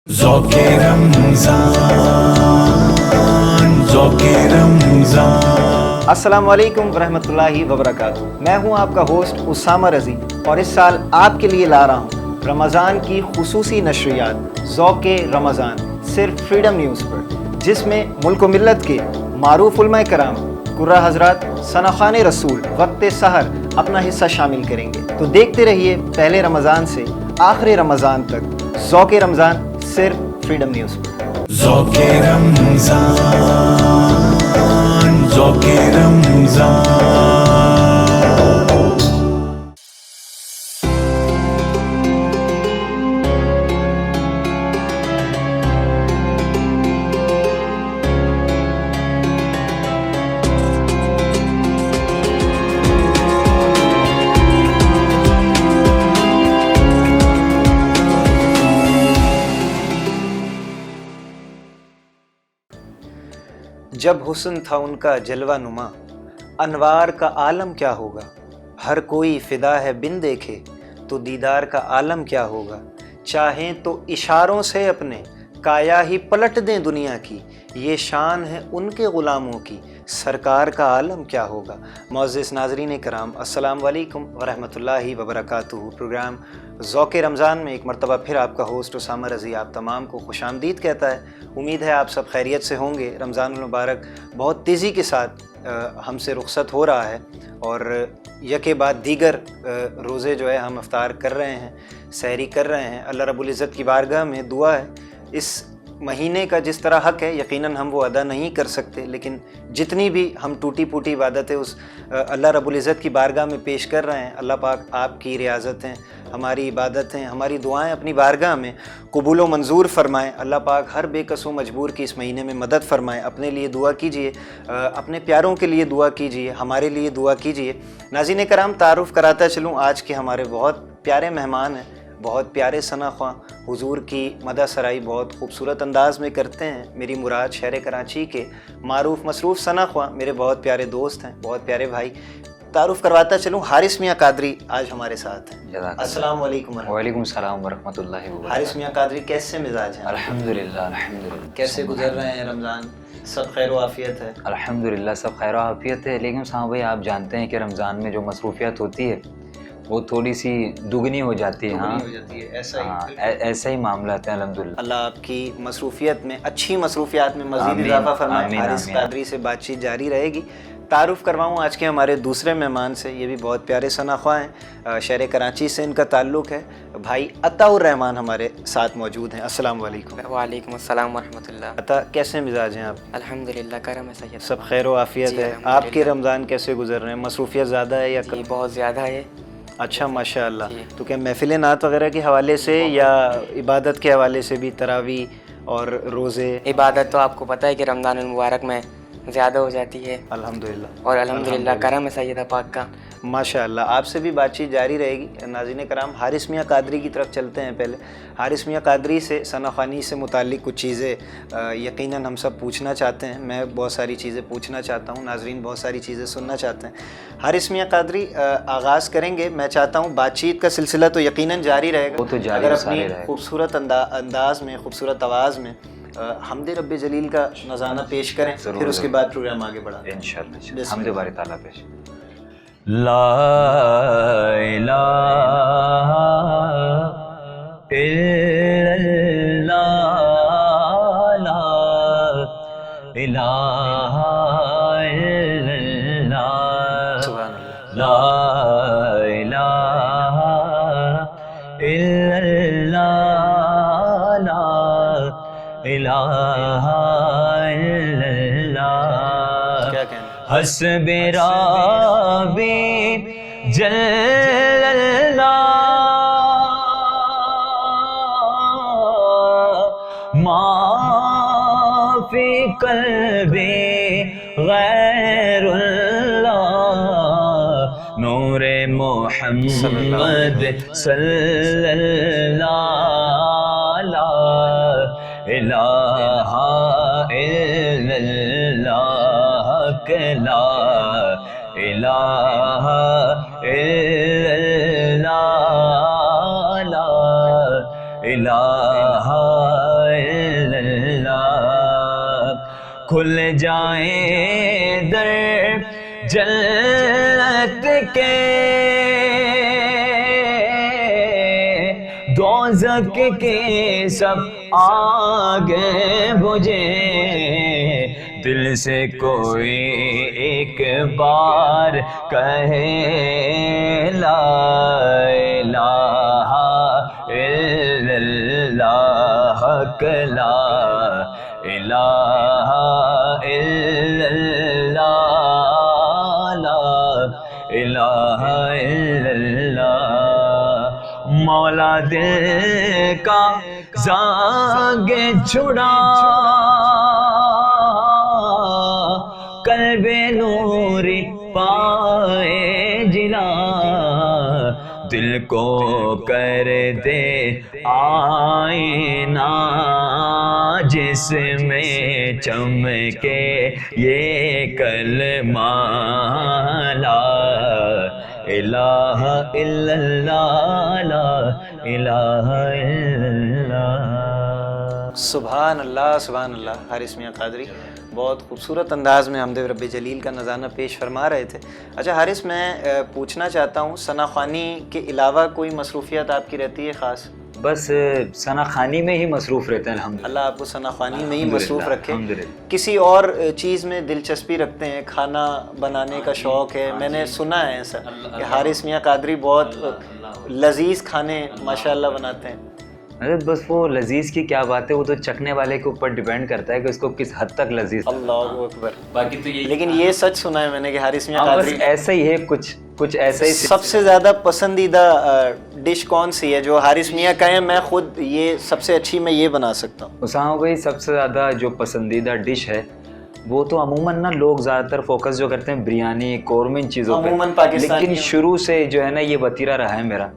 ذوق رمضان ذوق رمضان۔ السلام علیکم ورحمۃ اللہ وبرکاتہ۔ میں ہوں آپ کا ہوسٹ اسامہ رضی اور اس سال آپ کے لیے لا رہا ہوں رمضان کی خصوصی نشریات ذوق رمضان، صرف فریڈم نیوز پر، جس میں ملک و ملت کے معروف علماء کرام، قرہ حضرات، ثنا خوان رسول وقت سحر اپنا حصہ شامل کریں گے۔ تو دیکھتے رہیے پہلے رمضان سے آخر رمضان تک ذوق رمضان، صرف فریڈم نیوز پر۔ ذوق رمضان ذوق رمضان۔ جب حسن تھا ان کا جلوہ نما، انوار کا عالم کیا ہوگا؟ ہر کوئی فدا ہے بن دیکھے تو دیدار کا عالم کیا ہوگا؟ چاہیں تو اشاروں سے اپنے کایا ہی پلٹ دیں دنیا کی، یہ شان ہے ان کے غلاموں کی، سرکار کا عالم کیا ہوگا؟ معزز ناظرین کرام، السلام علیکم ورحمۃ اللہ وبرکاتہ۔ پروگرام ذوق رمضان میں ایک مرتبہ پھر آپ کا ہوسٹ اسامہ رضی آپ تمام کو خوش آمدید کہتا ہے۔ امید ہے آپ سب خیریت سے ہوں گے۔ رمضان المبارک بہت تیزی کے ساتھ ہم سے رخصت ہو رہا ہے اور یکے بعد دیگر روزے جو ہے ہم افطار کر رہے ہیں، سحری کر رہے ہیں۔ اللہ رب العزت کی بارگاہ میں دعا ہے اس مہینے کا جس طرح حق ہے یقیناً ہم وہ ادا نہیں کر سکتے، لیکن جتنی بھی ہم ٹوٹی پوٹی عبادتیں اس اللہ رب العزت کی بارگاہ میں پیش کر رہے ہیں، اللہ پاک آپ کی ریاضتیں، ہماری عبادتیں، ہماری دعائیں اپنی بارگاہ میں قبول و منظور فرمائیں۔ اللہ پاک ہر بے کس و مجبور کی اس مہینے میں مدد فرمائیں۔ اپنے لیے دعا کیجئے، اپنے پیاروں کے لیے دعا کیجئے، ہمارے لیے دعا کیجئے۔ ناظرین کرام، تعارف کراتا چلوں، آج کے ہمارے بہت پیارے مہمان ہیں، بہت پیارے ثنا خواں، حضور کی مدح سرائی بہت خوبصورت انداز میں کرتے ہیں۔ میری مراد شہر کراچی کے معروف مصروف ثنا خواں میرے بہت پیارے دوست ہیں، بہت پیارے بھائی۔ تعارف کرواتا چلوں، حارث میاں قادری آج ہمارے ساتھ ہیں۔ السلام علیکم ورحمۃ اللہ۔ وعلیکم السلام ورحمۃ اللہ وبرکاتہ۔ حارث میاں قادری کیسے مزاج ہیں؟ الحمدللہ الحمدللہ۔ کیسے گزر رہے ہیں رمضان؟ سب خیر و عافیت ہے؟ الحمدللہ سب خیر و عافیت ہے، لیکن صاحب بھائی آپ جانتے ہیں کہ رمضان میں جو مصروفیات ہوتی ہے وہ تھوڑی سی دگنی ہو جاتی ہے۔ ہاں ایسا ہی معاملات ہیں الحمدللہ۔ اللہ آپ کی مصروفیت میں، اچھی مصروفیات میں مزید اضافہ فرمائے۔ حارث قادری سے بات چیت جاری رہے گی۔ تعارف کرواؤں آج کے ہمارے دوسرے مہمان سے، یہ بھی بہت پیارے ثنا خواں ہیں، شہر کراچی سے ان کا تعلق ہے۔ بھائی عطا الرحمان ہمارے ساتھ موجود ہیں۔ السلام علیکم۔ وعلیکم السلام ورحمۃ اللہ۔ عطا، کیسے مزاج ہیں آپ؟ الحمدللہ کرم ہے سید۔ سب خیر و عافیت ہے؟ آپ کے رمضان کیسے گزر رہے ہیں؟ مصروفیت زیادہ ہے یا جی بہت زیادہ ہے۔ اچھا ماشاء اللہ۔ تو کیا محفل نعت وغیرہ کے حوالے سے یا عبادت کے حوالے سے بھی تراویح اور روزے؟ عبادت تو آپ کو پتہ ہے کہ رمضان المبارک میں زیادہ ہو جاتی ہے، الحمدللہ اور الحمدللہ کرم ہے سیدہ پاک کا۔ ماشاء اللہ۔ آپ سے بھی بات چیت جاری رہے گی۔ ناظرین کرام، حارث میاں قادری کی طرف چلتے ہیں۔ پہلے حارث میاں قادری سے، ثنا خوانی سے متعلق کچھ چیزیں یقیناً ہم سب پوچھنا چاہتے ہیں۔ میں بہت ساری چیزیں پوچھنا چاہتا ہوں، ناظرین بہت ساری چیزیں سننا چاہتے ہیں۔ حارث میاں قادری، آغاز کریں گے۔ میں چاہتا ہوں بات چیت کا سلسلہ تو یقیناً جاری رہے گا، وہ تو جاری اگر سارے اپنی رہے گا۔ خوبصورت انداز میں، خوبصورت آواز میں حمد رب جلیل کا نذرانہ پیش کریں، پھر اس کے بعد پروگرام آگے بڑھا دیں انشاءاللہ۔ حمد باری تعالیٰ پیش۔ لا الہ الا اللہ، لا الہ الا اللہ، سبحان اللہ۔ لا الہ الا اللہ، لا الہ الا اللہ، کیا کہنا؟ حسب ربی جل اللہ، ما فی قلبی غیر اللہ، نور محمد صلی اللہ، لا الہ الا اللہ، لا الہ الا اللہ، لا الہ کھل جائیں در جنت کے، دوزخ کے سب آگے بجھے، دل سے کوئی ایک بار کہے لا الہ الا اللہ، لا الہ الا اللہ، لا الہ الا اللہ۔ مولا دل کا زنگ چھڑا، قلب نوری پائے جلا، دل کو کر دے آئینہ جس میں چمکے یہ کلمہ لا الہ الا اللہ، لا الہ الا اللہ۔ سبحان اللہ سبحان اللہ۔ حارث میاں قادری بہت خوبصورت انداز میں حمد رب جلیل کا نذرانہ پیش فرما رہے تھے۔ اچھا حارث، میں پوچھنا چاہتا ہوں ثنا خوانی کے علاوہ کوئی مصروفیت آپ کی رہتی ہے خاص؟ بس ثنا خوانی میں ہی مصروف رہتے ہیں الحمدللہ۔ اللہ آپ کو ثنا خوانی میں ہی مصروف رکھے۔ الحمدللہ۔ کسی اور چیز میں دلچسپی رکھتے ہیں؟ کھانا بنانے کا شوق ہے؟ میں نے سنا ہے ایسا کہ حارث میاں قادری بہت لذیذ کھانے ماشاءاللہ بناتے ہیں۔ بس وہ لذیذ کی کیا بات ہے، وہ تو چکھنے والے کے اوپر ڈیپینڈ کرتا ہے کہ اس کو کس حد تک لذیذ۔ اللہ اکبر۔ باقی تو یہ لیکن یہ سچ سنا ہے میں نے کہ حارث میاں قادری ایسا ہی ہے، کچھ ایسا ہی۔ سب سے زیادہ پسندیدہ ڈش کون سی ہے جو حارث میاں کہیں میں خود یہ سب سے اچھی میں یہ بنا سکتا ہوں؟ اسامہ بھائی سب سے زیادہ جو پسندیدہ ڈش ہے وہ تو عموماً نا لوگ زیادہ تر فوکس جو کرتے ہیں بریانی قورمے ان چیزوں پہ، عموماً پاکستانی، لیکن شروع سے جو ہے نا یہ وتیرہ رہا ہے میرا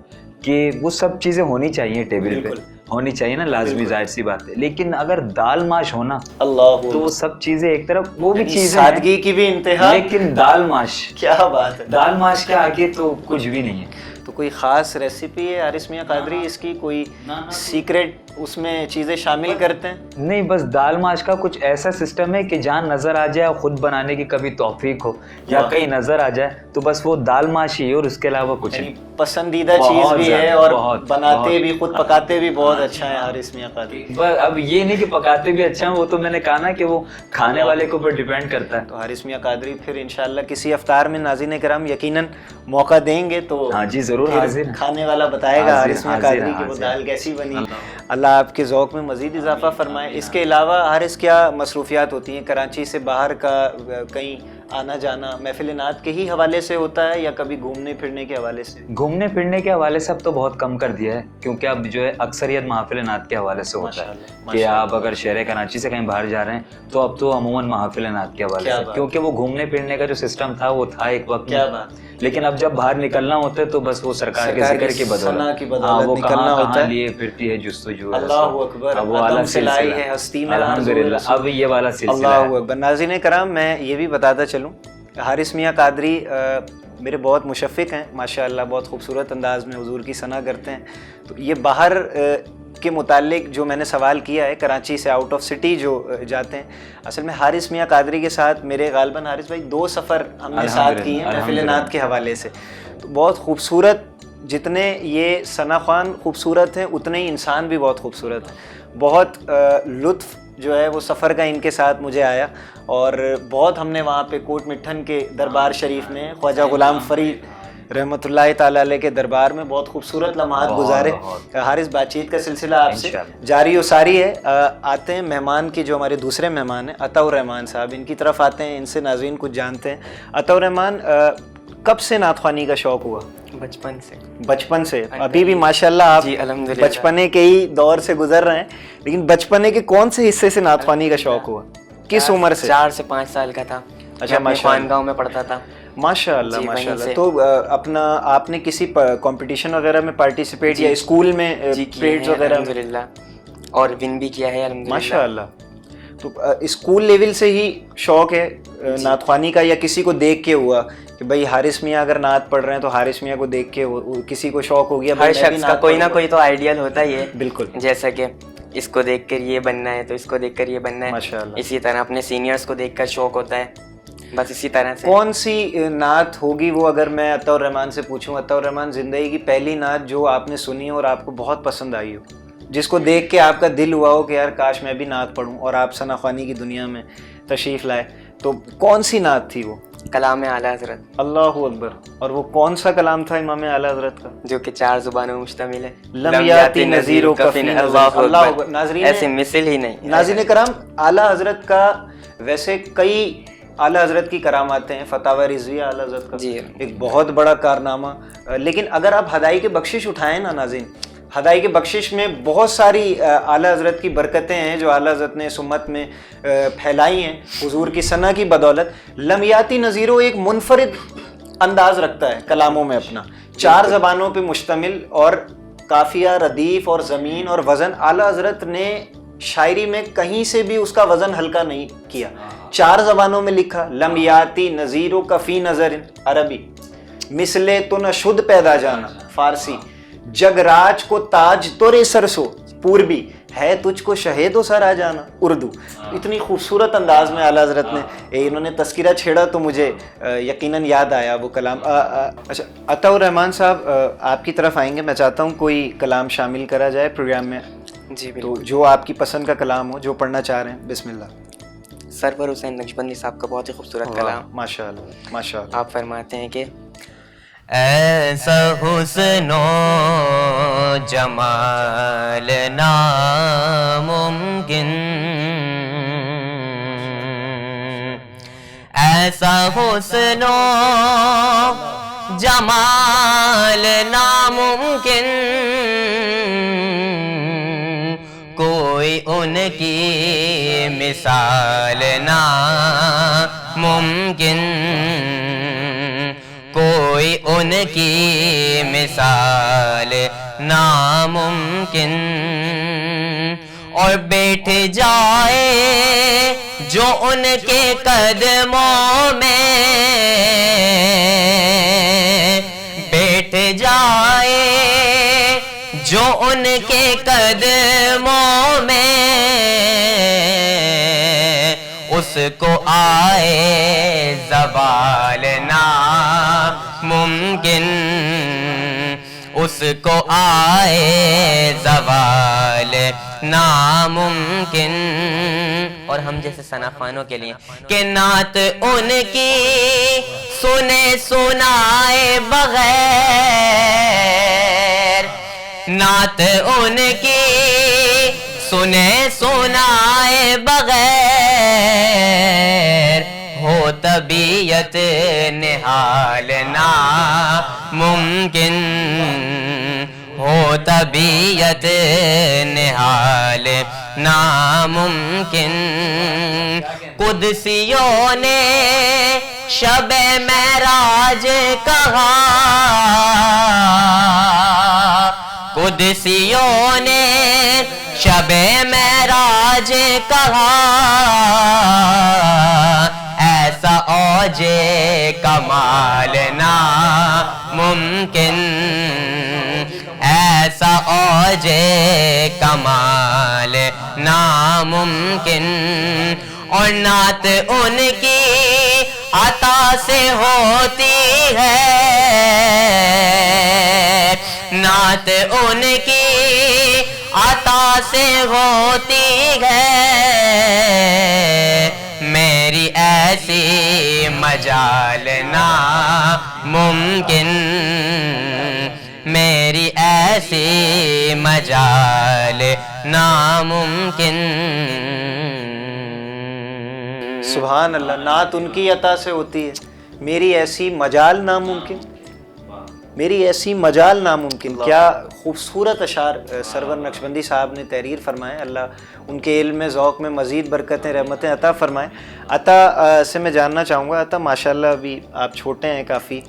کہ وہ سب چیزیں ہونی چاہیے ٹیبل پہ، ہونی چاہیے نا، لازمی ظاہر سی بات ہے۔ لیکن اگر دال ماش ہونا اللہ تو وہ سب چیزیں ایک طرف، وہ بھی چیزیں سادگی کی بھی انتہا، لیکن دال ماش، کیا بات ہے، دال ماش کے آگے تو کچھ بھی نہیں ہے۔ تو کوئی خاص ریسیپی ہے حارث میاں قادری اس کی، کوئی سیکرٹ اس میں چیزیں شامل کرتے ہیں؟ نہیں، بس دال ماش کا کچھ ایسا سسٹم ہے کہ جہاں نظر آ جائے خود بنانے کی کبھی توفیق ہو یا کہیں نظر آ جائے تو بس وہ دال ماش ہی ہے اور اس کے علاوہ کچھ نہیں۔ پسندیدہ چیز بھی ہے اور بناتے بھی، خود پکاتے بھی بہت اچھا ہے حارث میاں قادری۔ بس اب یہ نہیں کہ پکاتے بھی اچھا ہیں، وہ تو میں نے کہا نا کہ وہ کھانے والے کے اوپر ڈیپینڈ کرتا ہے۔ تو حارث میاں قادری پھر انشاءاللہ کسی افطار میں ناظرین کرام یقیناً موقع دیں گے تو ہاں جی ضرور حاضر، کھانے والا بتائے گا حارث میاں قادری کہ وہ دال کیسی بنی۔ اللہ آپ کے ذوق میں مزید اضافہ فرمائے۔ اس کے علاوہ حارث کیا مصروفیات ہوتی ہیں؟ کراچی سے باہر کا کہیں آنا جانا محفل نعت کے ہی حوالے سے ہوتا ہے یا کبھی گھومنے پھرنے کے حوالے سے؟ گھومنے پھرنے کے حوالے سے اب تو بہت کم کر دیا ہے، کیونکہ اب جو ہے اکثریت محافل نعت کے حوالے سے ہوتا ہے کہ آپ اگر شہر کراچی سے کہیں باہر جا رہے ہیں تو اب تو عموماً محافل نعت کے حوالے سے، کیونکہ وہ گھومنے پھرنے کا جو سسٹم تھا وہ تھا ایک وقت میں، لیکن اب جب باہر نکلنا ہوتا ہے تو بس وہ سرکار کے ذکر کی بدولت وہ کہاں لیے پھرتی ہے جستجو۔ اللہ اکبر، اب وہ والا سلائی ہے ہستی میں الحمدللہ، اب یہ والا سلسلہ ہے۔ اللہ اکبر۔ ناظرین کرام میں یہ بھی بتاتا چلوں، حارث میاں قادری میرے بہت مشفق ہیں ماشاءاللہ، بہت خوبصورت انداز میں حضور کی ثنا کرتے ہیں۔ تو یہ باہر کے متعلق جو میں نے سوال کیا ہے، کراچی سے آؤٹ آف سٹی جو جاتے ہیں، اصل میں حارث میاں قادری کے ساتھ میرے غالباً حارث بھائی 2 سفر ہم نے ساتھ کیے ہیں محفل نعت کے حوالے سے۔ تو بہت خوبصورت، جتنے یہ ثنا خوان خوبصورت ہیں اتنے ہی انسان بھی بہت خوبصورت ہیں۔ بہت لطف جو ہے وہ سفر کا ان کے ساتھ مجھے آیا، اور بہت ہم نے وہاں پہ کوٹ مٹھن کے دربار شریف میں خواجہ غلام فرید رحمۃ اللہ تعالیٰ علیہ کے دربار میں بہت خوبصورت لمحات گزارے۔ حارث بات چیت کا سلسلہ آپ سے جاری و ساری ہے۔ آتے ہیں مہمان کی، جو ہمارے دوسرے مہمان ہیں عطا الرحمان صاحب، ان کی طرف آتے ہیں، ان سے ناظرین کچھ جانتے ہیں۔ عطا الرحمان، کب سے نعت خوانی کا شوق ہوا؟ بچپن سے۔ بچپن سے؟ ابھی بھی ماشاءاللہ آپ جی الحمدللہ بچپنے کے ہی دور سے گزر رہے ہیں، لیکن بچپنے کے کون سے حصے سے نعت خوانی کا شوق ہوا؟ کس عمر سے؟ 4 سے 5 سال کا تھا۔ اچھا، خانقاہوں میں پڑھتا تھا۔ ماشاءاللہ ماشاءاللہ۔ تو اپنا آپ نے کسی کمپٹیشن وغیرہ میں پارٹیسپیٹ یا اسکول میں پریڈز وغیرہ؟ الحمدللہ، اور ون بھی کیا ہے الحمدللہ۔ ماشاءاللہ۔ تو اسکول لیول سے ہی شوق ہے نعت خوانی کا، یا کسی کو دیکھ کے ہوا کہ بھائی حارث میاں اگر نعت پڑھ رہے ہیں تو حارث میاں کو دیکھ کے کسی کو شوق ہو گیا؟ ہر شخص کا کوئی نہ کوئی تو آئیڈیل ہوتا ہی ہے۔ بالکل۔ جیسا کہ اس کو دیکھ کر یہ بننا ہے تو اس کو دیکھ کر یہ بننا ہے. ماشاءاللہ. اسی طرح اپنے سینئرز کو دیکھ کر شوق ہوتا ہے. بس اسی طرح سے. کون سی نعت ہوگی وہ اگر میں عطا الرحمان سے پوچھوں؟ عطا الرحمان زندگی کی پہلی نعت جو آپ نے سنی اور آپ کو بہت پسند آئی ہو, جس کو دیکھ کے آپ کا دل ہوا ہو کہ یار کاش میں بھی نعت پڑھوں, اور آپ ثنا خوانی کی دنیا میں تشریف لائے, تو کون سی نعت تھی وہ؟ کلام اعلیٰ حضرت. اللہ اکبر. اور وہ کون سا کلام تھا امام اعلیٰ حضرت کا؟ جو کہ 4 زبانوں میں مشتمل ہے. لم یاتی نذیر و کفی نذیر. اللہ اکبر. ناظرین, ایسے مثل ہی نہیں. ناظرین کرام, اعلیٰ حضرت کا ویسے کئی اعلیٰ حضرت کی کراماتیں ہیں. فتاوی رضویہ اعلیٰ حضرت کا جی ایک بہت بڑا کارنامہ. لیکن اگر آپ ہدائی کے بخشش اٹھائیں نا ناظرین, ہدائی کے بخشش میں بہت ساری اعلیٰ حضرت کی برکتیں ہیں جو اعلیٰ حضرت نے اس امت میں پھیلائی ہیں حضور کی ثنا کی بدولت. لمیاتی نظیرو ایک منفرد انداز رکھتا ہے کلاموں میں اپنا, 4 زبانوں پہ مشتمل, اور قافیہ, ردیف اور زمین اور وزن. اعلیٰ حضرت نے شاعری میں کہیں سے بھی اس کا وزن ہلکا نہیں کیا. 4 زبانوں میں لکھا. لمیاتی نظیرو کفی نظر عربی, مثلے تو نہ شد پیدا جانا فارسی, جگ راج کو تاج تورے سرسو پوربی, ہے تجھ کو شہید و سر آ جانا اردو. اتنی خوبصورت انداز میں اعلیٰ حضرت نے انہوں نے تذکرہ چھیڑا تو مجھے یقیناً یاد آیا وہ کلام. اچھا عطا الرحمان صاحب, آپ کی طرف آئیں گے. میں چاہتا ہوں کوئی کلام شامل کرا جائے پروگرام میں. جی تو بالکل. جو آپ کی پسند کا کلام ہو, جو پڑھنا چاہ رہے ہیں, بسم اللہ. سرور حسین نقشبندی صاحب کا بہت ہی خوبصورت کلام. ماشاء اللہ ماشاء اللہ. آپ فرماتے ہیں کہ ایسا حسن و جمال ناممکن, ایسا حسن و جمال ناممکن, کوئی ان کی مثال ناممکن, کوئی ان کی مثال ناممکن. اور بیٹھ جائے جو ان کے قدموں میں, بیٹھ جائے جو ان کے قدموں میں, اس کو آئے زوال ناممکن, اس کو آئے زوال ناممکن. اور ہم جیسے ثنا خوانوں کے لیے کہ نعت ان کی سنے سنائے بغیر, نعت ان کی سنے سنائے بغیر, ہو طبیعت نہال ناممکن, ہو طبیعت نہال ناممکن. قدسیوں نے شب معراج کہا, قدسیوں نے شب معراج کہا, ایسا اوج کمال ناممکن, ایسا اوج کمال ناممکن. اور نعت ان کی عطا سے ہوتی ہے, نعت ان کی عطا سے ہوتی ہے, میری ایسی مجال ناممکن, میری ایسی مجال ناممکن. سبحان اللہ. نعت ان کی عطا سے ہوتی ہے, میری ایسی مجال ناممکن, میری ایسی مجال ناممکن. کیا خوبصورت اشعار سرور نقشبندی صاحب نے تحریر فرمائے. اللہ ان کے علم میں, ذوق میں مزید برکتیں, رحمتیں عطا فرمائے. عطا سے میں جاننا چاہوں گا, عطا ماشاءاللہ ابھی آپ چھوٹے ہیں کافی,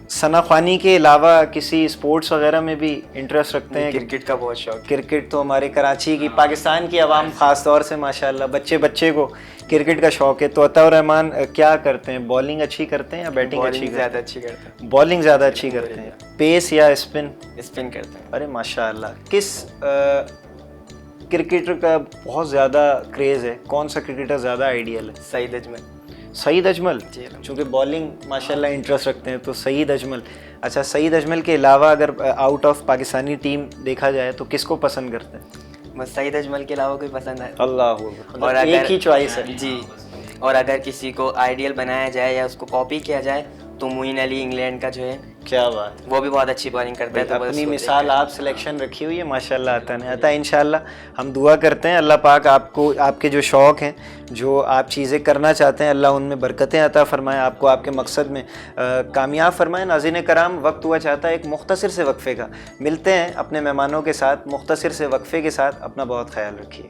ثنا خوانی کے علاوہ کسی اسپورٹس وغیرہ میں بھی انٹرسٹ رکھتے ہیں؟ کرکٹ کا بہت شوق. کرکٹ تو ہمارے کراچی کی, پاکستان کی عوام خاص طور سے ماشاءاللہ بچے کو کرکٹ کا شوق ہے. تو عطا الرحمان کیا کرتے ہیں, بالنگ اچھی کرتے ہیں یا بیٹنگ اچھی کرتے ہیں؟ زیادہ اچھی کرتے ہیں. بالنگ زیادہ اچھی کرتے ہیں. پیس یا اسپن؟ اسپن کرتے ہیں. ارے ماشاءاللہ. کس کرکٹر کا بہت زیادہ کریز ہے, کون سا کرکٹر زیادہ آئیڈیل ہے؟ سعید اجمل. سعید اجمل, جی. چونکہ بالنگ ماشاءاللہ انٹرسٹ رکھتے ہیں تو سعید اجمل. اچھا, سعید اجمل کے علاوہ اگر آؤٹ آف پاکستانی ٹیم دیکھا جائے تو کس کو پسند کرتے ہیں؟ بس سعید اجمل کے علاوہ کوئی پسند ہے؟ اللہ, اور ایک ہی چوائس ہے. جی, اور اگر کسی کو آئیڈیل بنایا جائے یا اس کو کاپی کیا جائے تو معین علی انگلینڈ کا جو ہے, کیا بات, وہ بھی بہت اچھی بالنگ کرتا ہے. تو اپنی مثال آپ سلیکشن رکھی ہوئی ہے ماشاءاللہ. آتا ہے انشاءاللہ. ہم دعا کرتے ہیں اللہ پاک آپ کو, آپ کے جو شوق ہیں, جو آپ چیزیں کرنا چاہتے ہیں, اللہ ان میں برکتیں عطا فرمائیں, آپ کو آپ کے مقصد میں کامیاب فرمائیں. ناظرین کرام, وقت ہوا چاہتا ہے ایک مختصر سے وقفے کا. ملتے ہیں اپنے مہمانوں کے ساتھ مختصر سے وقفے کے ساتھ. اپنا بہت خیال رکھیے.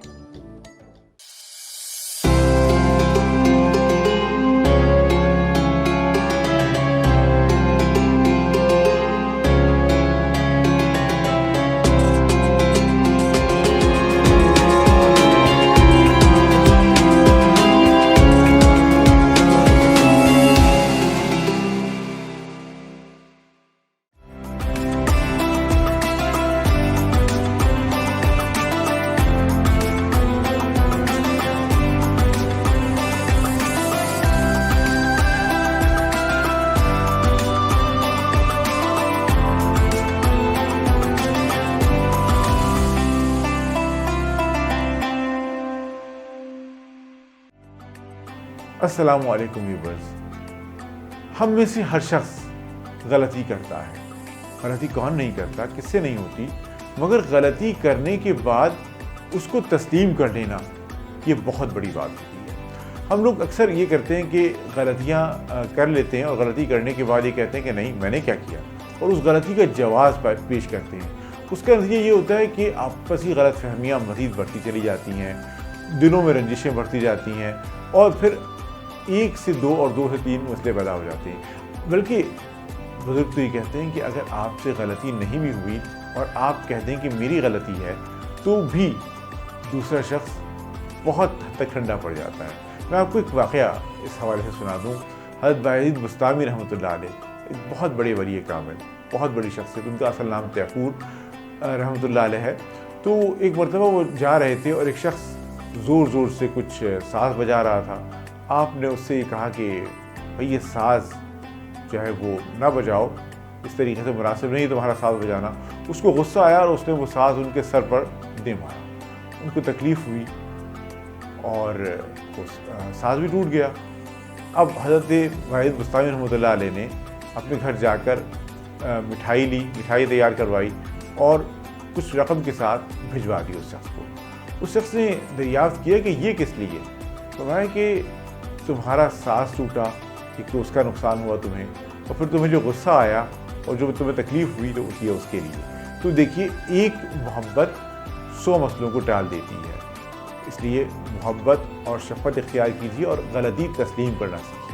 السلام علیکم ویورز. ہم میں سے ہر شخص غلطی کرتا ہے. غلطی کون نہیں کرتا, کس سے نہیں ہوتی, مگر غلطی کرنے کے بعد اس کو تسلیم کر لینا یہ بہت بڑی بات ہوتی ہے. ہم لوگ اکثر یہ کرتے ہیں کہ غلطیاں کر لیتے ہیں اور غلطی کرنے کے بعد یہ کہتے ہیں کہ نہیں میں نے کیا کیا, اور اس غلطی کا جواز پیش کرتے ہیں. اس کا نتیجہ یہ ہوتا ہے کہ آپسی غلط فہمیاں مزید بڑھتی چلی جاتی ہیں, دلوں میں رنجشیں بڑھتی جاتی ہیں, اور پھر 1 سے 2 اور 2 سے 3 مسئلے پیدا ہو جاتے ہیں. بلکہ بزرگ تو یہ کہتے ہیں کہ اگر آپ سے غلطی نہیں بھی ہوئی اور آپ کہتے ہیں کہ میری غلطی ہے, تو بھی دوسرا شخص بہت حد تک ٹھنڈا پڑ جاتا ہے. میں آپ کو ایک واقعہ اس حوالے سے سنا دوں. حضرت باعزید بستامی رحمۃ اللہ علیہ ایک بہت بڑے ولی کامل, بہت بڑی شخصیت, ان کا اصل نام تیفور رحمۃ اللہ علیہ ہے. تو ایک مرتبہ وہ جا رہے تھے اور ایک شخص زور زور سے کچھ ساز بجا رہا تھا. آپ نے اس سے یہ کہا کہ بھئی یہ ساز جو ہے وہ نہ بجاؤ, اس طریقے سے مناسب نہیں تمہارا ساز بجانا. اس کو غصہ آیا اور اس نے وہ ساز ان کے سر پر دے مارا. ان کو تکلیف ہوئی اور ساز بھی ٹوٹ گیا. اب حضرت باعزید بستامی رحمۃ اللہ علیہ نے اپنے گھر جا کر مٹھائی لی, مٹھائی تیار کروائی اور کچھ رقم کے ساتھ بھجوا دی اس شخص کو. اس شخص نے دریافت کیا کہ یہ کس لیے؟ فرمایا کہ تمہارا ساز ٹوٹا, ایک تو اس کا نقصان ہوا تمہیں, اور پھر تمہیں جو غصہ آیا اور جو تمہیں تکلیف ہوئی تو یہ اس کے لیے. تو دیکھیے ایک محبت 100 مسئلوں کو ٹال دیتی ہے. اس لیے محبت اور شفقت اختیار کیجیے اور غلطی تسلیم کرنا سیکھیے.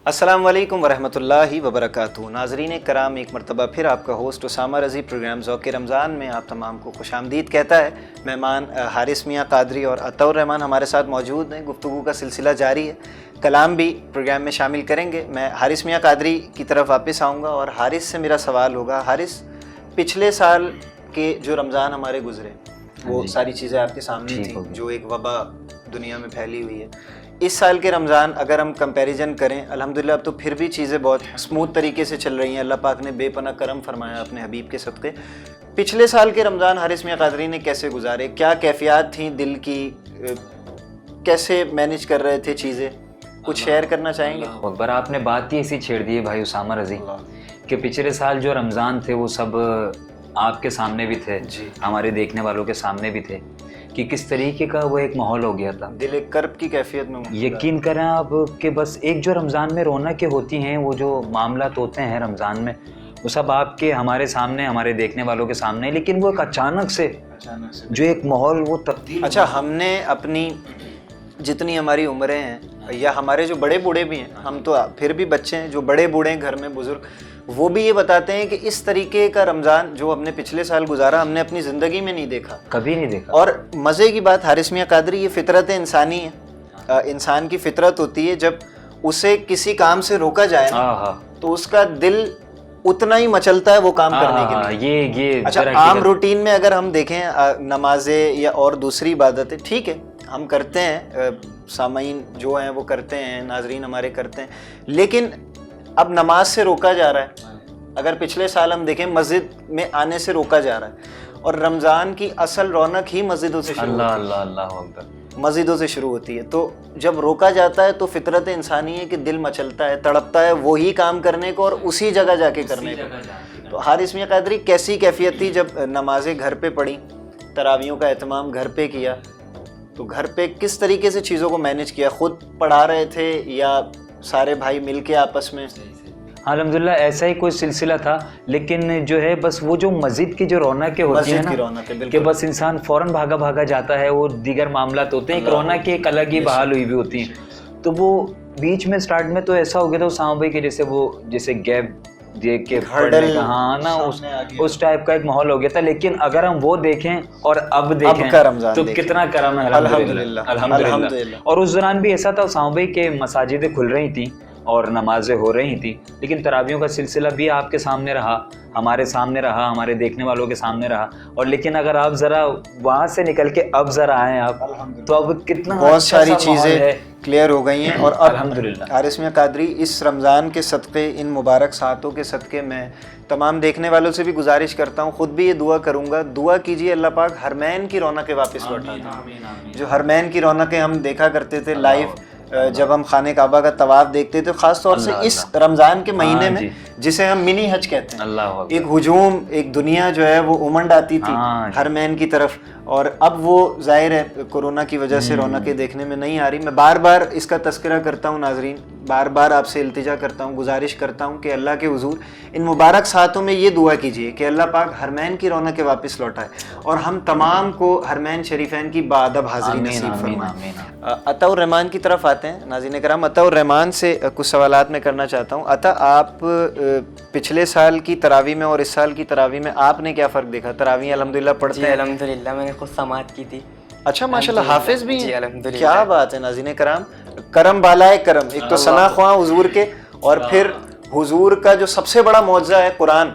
السلام علیکم ورحمۃ اللہ وبرکاتہ. ناظرین کرام, ایک مرتبہ پھر آپ کا ہوسٹ اسامہ رضی پروگرام ذوق رمضان میں آپ تمام کو خوش آمدید کہتا ہے. مہمان حارث میاں قادری اور عطا الرحمان ہمارے ساتھ موجود ہیں. گفتگو کا سلسلہ جاری ہے, کلام بھی پروگرام میں شامل کریں گے. میں حارث میاں قادری کی طرف واپس آؤں گا اور حارث سے میرا سوال ہوگا. حارث, پچھلے سال کے جو رمضان ہمارے گزرے وہ ساری چیزیں آپ کے سامنے تھیں, جو ایک وبا دنیا میں پھیلی ہوئی ہے. اس سال کے رمضان اگر ہم کمپیریزن کریں, الحمدللہ اب تو پھر بھی چیزیں بہت اسموتھ طریقے سے چل رہی ہیں. اللہ پاک نے بے پناہ کرم فرمایا اپنے حبیب کے صدقے. پچھلے سال کے رمضان حارث میاں قادری نے کیسے گزارے؟ کیا کیفیات تھیں دل کی, کیسے مینیج کر رہے تھے چیزیں؟ کچھ شیئر کرنا چاہیں گے؟ اکبر, آپ نے بات ہی ایسی چھیڑ دی ہے بھائی اسامہ رضی کہ پچھلے سال جو رمضان تھے وہ سب آپ کے سامنے بھی تھے, ہمارے دیکھنے والوں کے سامنے بھی تھے کہ کس طریقے کا وہ ایک ماحول ہو گیا تھا. دل کرب کی کیفیت میں یقین کریں آپ کہ بس ایک جو رمضان میں رونقیں ہوتی ہیں, وہ جو معاملات ہوتے ہیں رمضان میں, وہ سب آپ کے ہمارے سامنے, ہمارے دیکھنے والوں کے سامنے, لیکن وہ ایک اچانک سے جو ایک ماحول وہ تبدیل. اچھا, ہم نے اپنی جتنی ہماری عمریں ہیں یا ہمارے جو بڑے بوڑھے بھی ہیں, ہم تو پھر بھی بچے ہیں, جو بڑے بوڑھے ہیں گھر میں بزرگ, وہ بھی یہ بتاتے ہیں کہ اس طریقے کا رمضان جو ہم نے پچھلے سال گزارا ہم نے اپنی زندگی میں نہیں دیکھا, کبھی نہیں دیکھا. اور مزے کی بات حارث میاں قادری, یہ فطرت انسانی ہے, انسان کی فطرت ہوتی ہے جب اسے کسی کام سے روکا جائے نا تو اس کا دل اتنا ہی مچلتا ہے وہ کام کرنے کے لیے. یہ اچھا, عام روٹین میں اگر ہم دیکھیں نمازیں یا اور دوسری عبادتیں ٹھیک ہے ہم کرتے ہیں, سامعین جو ہیں وہ کرتے ہیں, ناظرین ہمارے کرتے ہیں, لیکن اب نماز سے روکا جا رہا ہے. اگر پچھلے سال ہم دیکھیں مسجد میں آنے سے روکا جا رہا ہے, اور رمضان کی اصل رونق ہی مسجدوں سے شروع ہوتی ہے. اللہ اکبر, مسجدوں سے شروع ہوتی ہے. تو جب روکا جاتا ہے تو فطرت انسانی ہے کہ دل مچلتا ہے, تڑپتا ہے وہی کام کرنے کو اور اسی جگہ جا کے کرنے کو. تو حارث میاں قادری کیسی کیفیت تھی جب نمازیں گھر پہ پڑھی, تراویحوں کا اہتمام گھر پہ کیا, تو گھر پہ کس طریقے سے چیزوں کو مینیج کیا, خود پڑھا رہے تھے یا سارے بھائی مل کے آپس میں؟ الحمدللہ ایسا ہی کوئی سلسلہ تھا, لیکن جو ہے بس وہ جو مسجد کی جو رونقیں ہوتی ہیں نا کہ بس انسان فوراً بھاگا بھاگا جاتا ہے, وہ دیگر معاملات ہوتے ہیں, ایک رونق کی ایک الگ ہی بحال ہوئی بھی ہوتی ہیں. تو وہ بیچ میں سٹارٹ میں تو ایسا ہو گیا تھا صحابہ کے جیسے وہ جیسے گیپ دیکھ کے پڑھنے کا, ہاں نا اس ٹائپ کا ایک ماحول ہو گیا تھا. لیکن اگر ہم وہ دیکھیں اور اب دیکھیں تو کتنا کرم ہے الحمدللہ. اور اس دوران بھی ایسا تھا صحابہ کے مساجدیں کھل رہی تھیں اور نمازیں ہو رہی تھیں, لیکن تراویحوں کا سلسلہ بھی آپ کے سامنے رہا, ہمارے سامنے رہا, ہمارے دیکھنے والوں کے سامنے رہا. اور لیکن اگر آپ ذرا وہاں سے نکل کے اب ذرا آئیں آپ, تو اب کتنا بہت ساری چیزیں کلیئر ہو گئی ہیں. اور الحمدللہ حارث میاں قادری اس رمضان کے صدقے, ان مبارک ساعتوں کے صدقے میں تمام دیکھنے والوں سے بھی گزارش کرتا ہوں, خود بھی یہ دعا کروں گا, دعا کیجیے اللہ پاک حرمین کی رونقیں واپس لوٹا دیں. جو حرمین کی رونقیں ہم دیکھا کرتے تھے لائیو جب ہم خانہ کعبہ کا طواف دیکھتے تھے, خاص طور سے اس رمضان کے مہینے میں جسے ہم منی حج کہتے ہیں, ایک ہجوم, ایک دنیا جو ہے وہ امنڈ آتی تھی حرمین کی طرف. اور اب وہ ظاہر ہے کورونا کی وجہ سے رونقیں دیکھنے میں نہیں آ رہی. میں بار بار اس کا تذکرہ کرتا ہوں ناظرین, بار بار آپ سے التجا کرتا ہوں, گزارش کرتا ہوں کہ اللہ کے حضور ان مبارک ساعتوں میں یہ دعا کیجیے کہ اللہ پاک حرمین کی رونقیں واپس لوٹائے اور ہم تمام کو حرمین شریفین کی بادب حاضری نصیب فرمائے. عطا الرحمان کی طرف آتے ہیں ناظرین کرام. عطا الرحمان سے کچھ سوالات میں کرنا چاہتا ہوں. عطا, آپ پچھلے سال کی تراویح میں اور اس سال کی تراویح میں آپ نے کیا فرق دیکھا؟ تراویح الحمدللہ پڑھتے ہیں؟ الحمدللہ میں نے خود سماعت کی تھی. اچھا ماشاءاللہ, حافظ بھی جی ہیں؟ الحمدللہ. کیا بات ہے ناظرین کرام, کرم بالائے کرم. ایک تو ثنا خواں حضور کے, اور پھر حضور کا جو سب سے بڑا معجزہ ہے قرآن,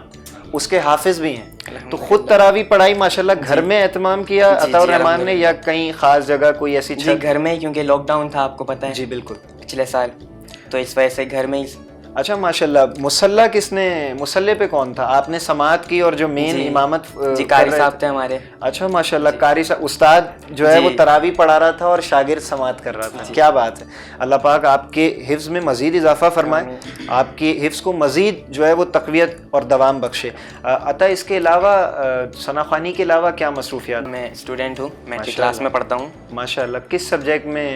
اس کے حافظ بھی ہیں. تو خود تراویح پڑھائی ماشاءاللہ گھر میں اہتمام کیا عطا الرحمان نے یا کہیں خاص جگہ کوئی ایسی؟ جی گھر میں ہی, کیونکہ لاک ڈاؤن تھا آپ کو پتہ ہے. جی بالکل, پچھلے سال, تو اس وجہ سے گھر میں ہی. اچھا ماشاءاللہ. مصلی کس نے, مصلی پہ کون تھا؟ آپ نے سماعت کی اور جو مین امامت جی قاری صاحب تھے ہمارے. اچھا ماشاءاللہ, قاری صاحب استاد جو ہے وہ تراویح پڑھا رہا تھا اور شاگرد سماعت کر رہا تھا. کیا بات ہے, اللہ پاک آپ کے حفظ میں مزید اضافہ فرمائے, آپ کے حفظ کو مزید جو ہے وہ تقویت اور دوام بخشے. عطا اس کے علاوہ ثنا خوانی کے علاوہ کیا مصروفیات؟ میں اسٹوڈنٹ ہوں, میٹرک کلاس میں پڑھتا ہوں. ماشاءاللہ. کس سبجیکٹ میں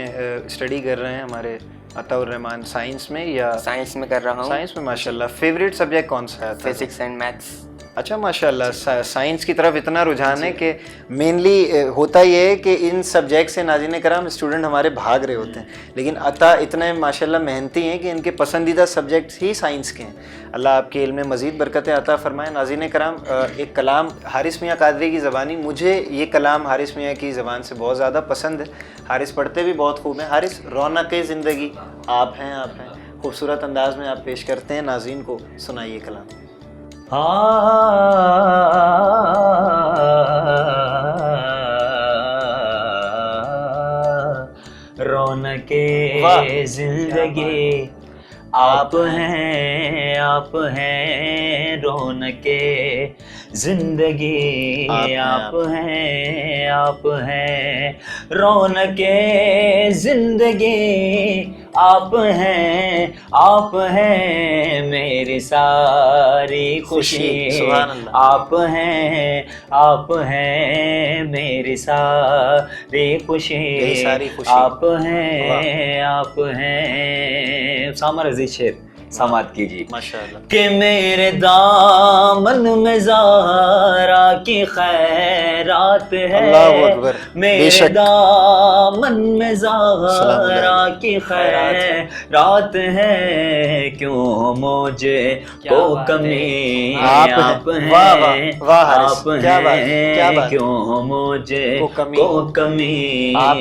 اسٹڈی کر رہے ہیں ہمارے عطا الرحمان؟ سائنس میں یا سائنس میں کر رہا ہوں. سائنس میں ماشاءاللہ. فیوریٹ سبجیکٹ کون سا ہے؟ Physics and maths. اچھا ماشاءاللہ, سائنس کی طرف اتنا رجحان ہے کہ مینلی ہوتا یہ ہے کہ ان سبجیکٹ سے ناظرین کرام اسٹوڈنٹ ہمارے بھاگ رہے ہوتے ہیں, لیکن عطا اتنے ماشاءاللہ محنتی ہیں کہ ان کے پسندیدہ سبجیکٹس ہی سائنس کے ہیں. اللہ آپ کے علم میں مزید برکتیں عطا فرمائیں. ناظرین کرام, ایک کلام حارث میاں قادری کی زبانی, مجھے یہ کلام حارث میاں کی زبان سے بہت زیادہ پسند ہے. حارث پڑھتے بھی بہت خوب ہیں. حارث, رونق زندگی آپ ہیں, آپ ہیں, خوبصورت انداز میں آپ پیش کرتے ہیں, ناظرین کو سنائیے کلام. رونق زندگی آپ ہیں, آپ ہیں, رونق زندگی آپ ہیں, آپ ہیں, رونق زندگی آپ ہیں, آپ ہیں, میری ساری خوشی آپ ہیں, آپ ہیں, میری ساری خوشی آپ ہیں, آپ ہیں. سامر عزیز شیر سماعت کیجیے. ماشاءاللہ. کہ میرے دامن میں زہرا کی خیرات ہے, اللہ اکبر. بے میرے شک. دامن میں زہرا کی خیرات ہے, کیوں مجھے کو کمی آپ ہیں, آپ ہیں, کیوں مجھے کو کمی آپ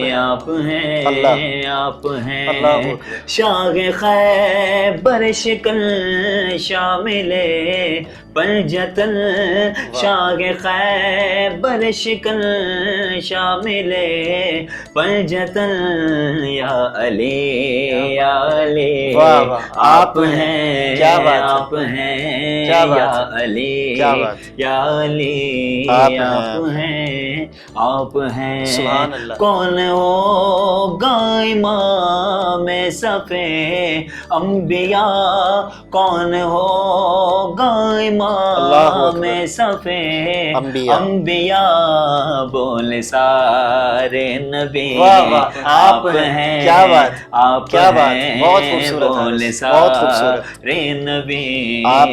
ہیں, آپ ہیں. شاہ خیبر شکن شامل پنجتن, شاہ خیبر شکن شامل پنجتن, یا علی یا علی آپ ہیں, آپ ہیں, یا علی یا علی آپ ہیں, آپ ہیں. کون ہوگا امام صفِ انبیاء, کون ہوگا امام صفِ انبیاء, بول سارے نبی آپ ہیں, آپ ہیں, بول سارے نبی آپ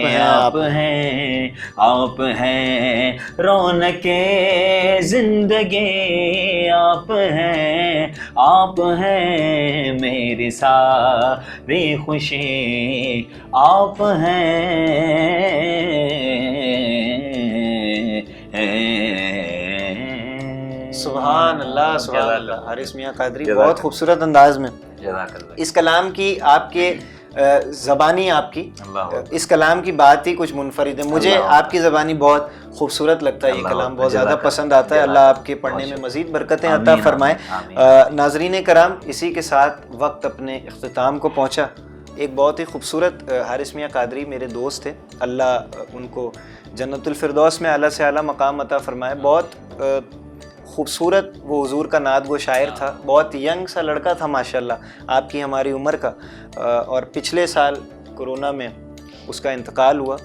ہیں, آپ ہیں. رونق زندگی آپ ہیں, آپ ہیں, میری ساری خوشی آپ ہیں. سبحان اللہ, سبحان اللہ. حارث میاں قادری بہت خوبصورت انداز میں اس کلام کی, آپ کے زبانی, آپ کی اس کلام کی بات ہی کچھ منفرد ہے. مجھے آپ کی زبانی بہت خوبصورت لگتا ہے, یہ کلام بہت زیادہ پسند آتا ہے. اللہ آپ کے پڑھنے میں مزید برکتیں عطا فرمائے. ناظرین کرام, اسی کے ساتھ وقت اپنے اختتام کو پہنچا. ایک بہت ہی خوبصورت حارث میاں قادری میرے دوست تھے, اللہ ان کو جنت الفردوس میں اعلیٰ سے اعلیٰ مقام عطا فرمائے. بہت خوبصورت وہ حضور کا نعت گو شاعر تھا, بہت ینگ سا لڑکا تھا ماشاءاللہ, آپ کی ہماری عمر کا, اور پچھلے سال کورونا میں اس کا انتقال ہوا.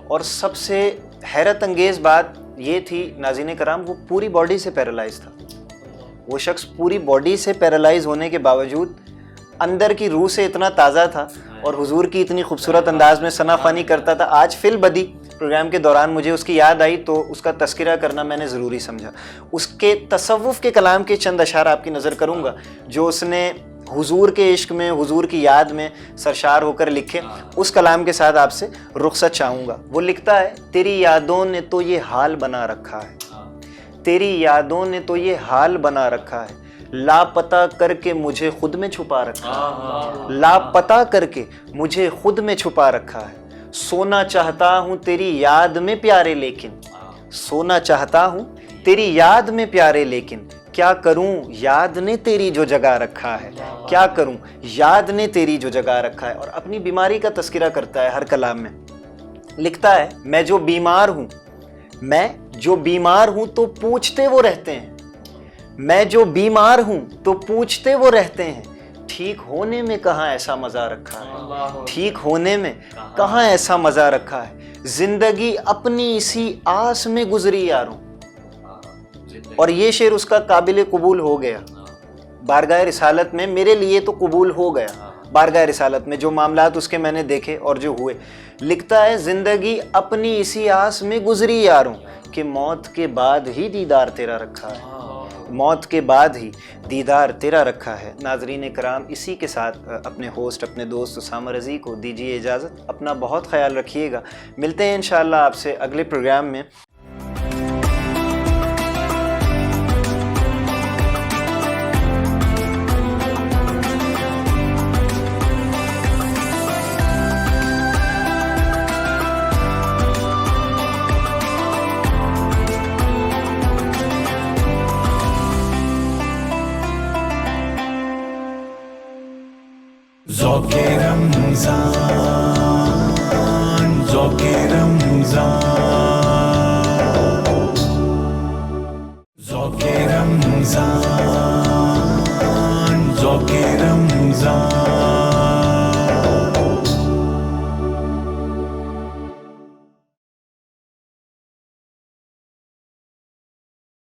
اور سب سے حیرت انگیز بات یہ تھی ناظرین کرام, وہ پوری باڈی سے پیرالائز تھا. وہ شخص پوری باڈی سے پیرالائز ہونے کے باوجود اندر کی روح سے اتنا تازہ تھا اور حضور کی اتنی خوبصورت انداز میں ثنا خوانی کرتا تھا. آج فی البدی پروگرام کے دوران مجھے اس کی یاد آئی تو اس کا تذکرہ کرنا میں نے ضروری سمجھا. اس کے تصوف کے کلام کے چند اشعار آپ کی نظر کروں گا جو اس نے حضور کے عشق میں, حضور کی یاد میں سرشار ہو کر لکھے. اس کلام کے ساتھ آپ سے رخصت چاہوں گا. وہ لکھتا ہے, تیری یادوں نے تو یہ حال بنا رکھا ہے, تیری یادوں نے تو یہ حال بنا رکھا ہے, لاپتہ کر کے مجھے خود میں چھپا رکھا ہے, لاپتہ کر کے مجھے خود میں چھپا رکھا ہے. سونا چاہتا ہوں تیری یاد میں پیارے, لیکن سونا چاہتا ہوں تیری یاد میں پیارے, لیکن کیا کروں یاد نے تیری جو جگہ رکھا ہے, کیا کروں یاد نے تیری جو جگہ رکھا ہے. اور اپنی بیماری کا تذکرہ کرتا ہے ہر کلام میں. لکھتا ہے, میں جو بیمار ہوں, میں جو بیمار ہوں تو پوچھتے وہ رہتے ہیں, میں جو بیمار ہوں تو پوچھتے وہ رہتے ہیں, ٹھیک ہونے میں کہاں ایسا مزہ رکھا ہے, ٹھیک ہونے میں کہاں ایسا مزہ رکھا ہے. زندگی اپنی اسی آس میں گزری یاروں. اور یہ شعر اس کا قابل قبول ہو گیا بارگاہ رسالت میں, میرے لیے تو قبول ہو گیا بارگاہ رسالت میں, جو معاملات اس کے میں نے دیکھے اور جو ہوئے. لکھتا ہے, زندگی اپنی اسی آس میں گزری یاروں, کہ موت کے بعد ہی دیدار تیرا رکھا ہے, موت کے بعد ہی دیدار تیرا رکھا ہے. ناظرین کرام, اسی کے ساتھ اپنے ہوسٹ, اپنے دوست اسامہ رضی کو دیجیے اجازت. اپنا بہت خیال رکھیے گا. ملتے ہیں انشاءاللہ آپ سے اگلے پروگرام میں. ذوق رمضان, ذوق رمضان.